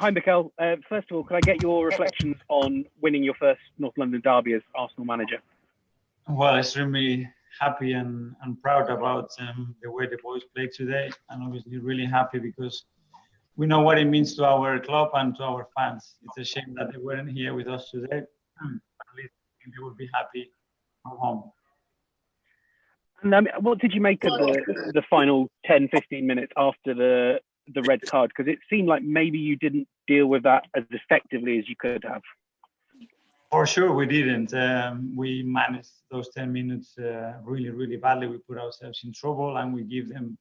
Hi, Mikel. First of all, can I get your reflections on winning your first North London derby as Arsenal manager? Well, extremely happy and proud about the way the boys played today, and obviously really happy because we know what it means to our club and to our fans. It's a shame that they weren't here with us today. At least they would be happy from home. And what did you make of the final 10, 15 minutes after the red card? Because it seemed like maybe you didn't deal with that as effectively as you could have. For sure, we didn't. We managed those 10 minutes really, really badly. We put ourselves in trouble, and we give them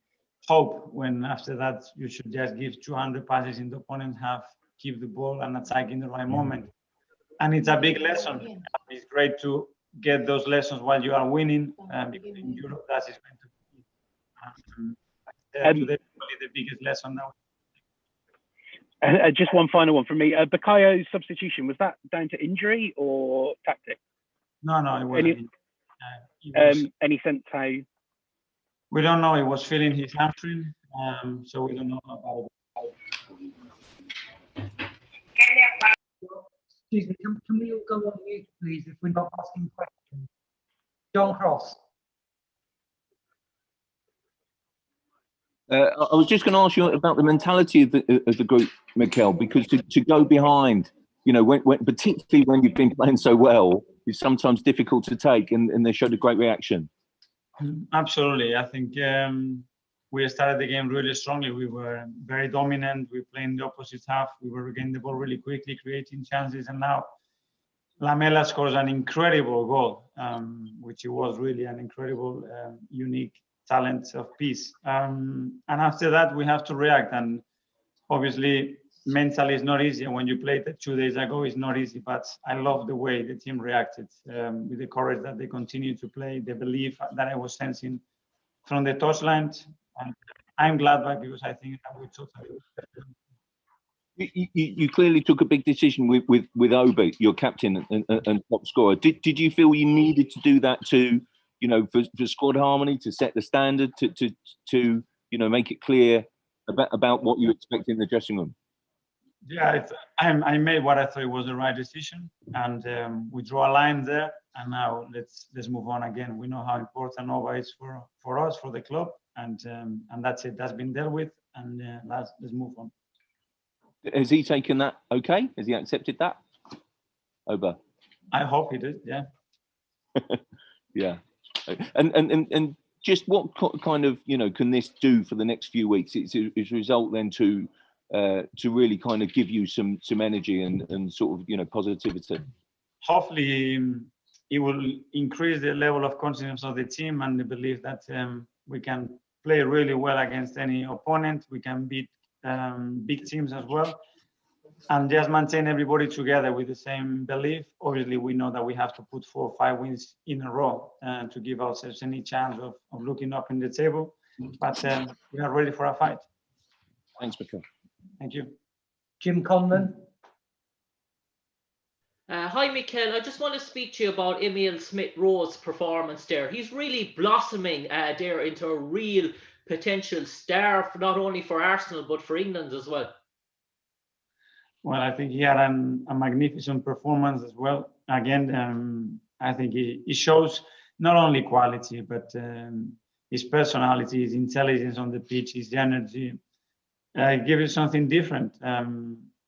hope when after that you should just give 200 passes in the opponent's half, keep the ball and attack in the right moment. And it's a big lesson. It's great to get those lessons while you are winning, because in Europe that is going to be today probably the biggest lesson now. Just one final one from me. Bakayo's substitution, was that down to injury or tactic? No, it wasn't. Any sense how? We don't know. He was feeling his hamstring, so we don't know about it. Excuse me, can we all go on mute, please, if we're not asking questions? John Cross. I was just going to ask you about the mentality of the group, Mikel, because to go behind, when particularly when you've been playing so well, is sometimes difficult to take, and they showed a great reaction. Absolutely. I think we started the game really strongly. We were very dominant. We played in the opposite half. We were regaining the ball really quickly, creating chances. And now Lamela scores an incredible goal, which was really an incredible, unique talent of peace. And after that, we have to react. And obviously, mentally, it's not easy. When you played it 2 days ago, it's not easy. But I love the way the team reacted, with the courage that they continue to play, the belief that I was sensing from the touchline. And I'm glad because I think that we totally. You clearly took a big decision with Obi, your captain and top scorer. Did you feel you needed to do that to, for squad harmony, to set the standard, to make it clear about what you expect in the dressing room? Yeah, I made what I thought was the right decision, and we draw a line there. And now let's move on again. We know how important Nova is for us, for the club, and that's it. That's been dealt with, and let's move on. Has he taken that okay? Has he accepted that? Oba? I hope he did, yeah. Yeah. And just what kind of, can this do for the next few weeks? It's a result then to really kind of give you some energy and sort of, positivity. Hopefully it will increase the level of confidence of the team and the belief that we can play really well against any opponent. We can beat big teams as well, and just maintain everybody together with the same belief. Obviously, we know that we have to put 4 or 5 wins in a row to give ourselves any chance of looking up in the table. But we are ready for a fight. Thanks, Mikel. Thank you. Jim Conlon. Hi, Mikel. I just want to speak to you about Emile Smith-Rowe's performance there. He's really blossoming there into a real potential star, not only for Arsenal, but for England as well. Well, I think he had a magnificent performance as well. Again, I think he shows not only quality, but his personality, his intelligence on the pitch, his energy. Give you something different.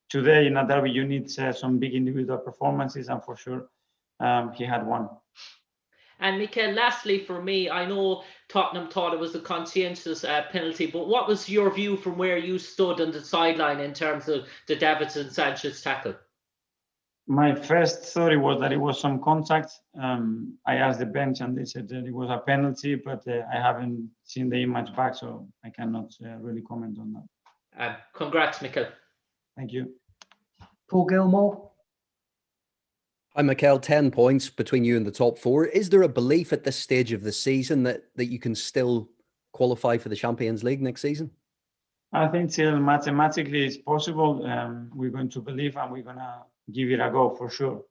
Today in a derby, you need some big individual performances, and for sure, he had one. And Mikel, lastly for me, I know Tottenham thought it was a conscientious penalty, but what was your view from where you stood on the sideline in terms of the Davinson Sanchez tackle? My first thought was that it was some contact. I asked the bench and they said that it was a penalty, but I haven't seen the image back, so I cannot really comment on that. Congrats, Mikel. Thank you. Paul Gilmore. Hi, Mikel. 10 points between you and the top 4. Is there a belief at this stage of the season that you can still qualify for the Champions League next season? I think still mathematically it's possible. We're going to believe and we're going to give it a go for sure.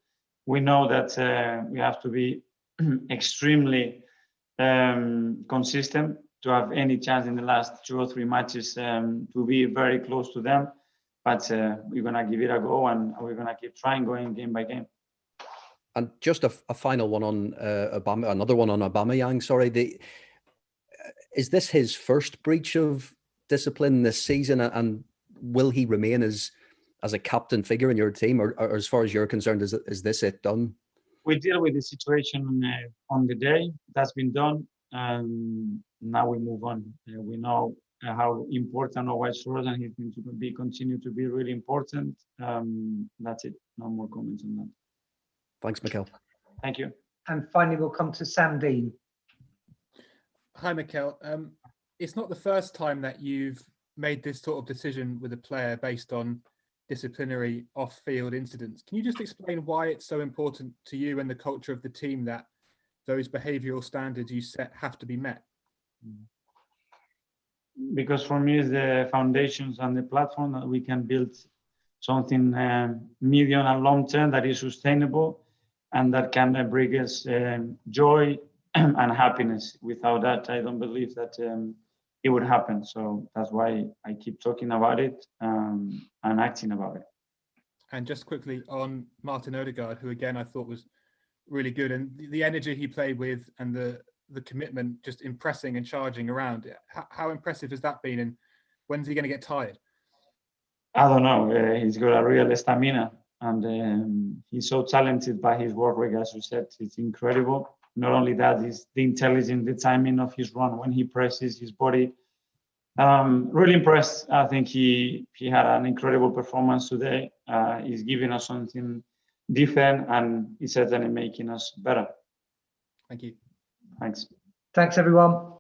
We know that we have to be extremely consistent to have any chance in the last 2 or 3 matches to be very close to them. but we're gonna give it a go, and we're gonna keep trying, going game by game. And just a final one on another one on Aubameyang. Sorry, is this his first breach of discipline this season, and will he remain as a captain figure in your team, or as far as you're concerned, is this it done? We deal with the situation on the day. That's been done. Now we move on. We know how important Owa is for us, and he's going to continue to be really important. That's it. No more comments on that. Thanks, Mikel. Thank you. And finally, we'll come to Sam Dean. Hi, Mikel. It's not the first time that you've made this sort of decision with a player based on disciplinary off-field incidents. Can you just explain why it's so important to you and the culture of the team that those behavioural standards you set have to be met? Because for me, it's the foundations and the platform that we can build something medium and long term that is sustainable and that can bring us joy and happiness. Without that, I don't believe that it would happen. So that's why I keep talking about it and acting about it. And just quickly on Martin Odegaard, who again I thought was really good, and the energy he played with and the commitment, just impressing and charging around. How impressive has that been, and when's he going to get tired? I don't know. He's got a real stamina, and he's so talented by his work rate, as you said. It's incredible. Not only that, is the intelligence, the timing of his run when he presses his body. Really impressed. I think he had an incredible performance today. He's giving us something different, and he's certainly making us better. Thank you. Thanks. Thanks, everyone.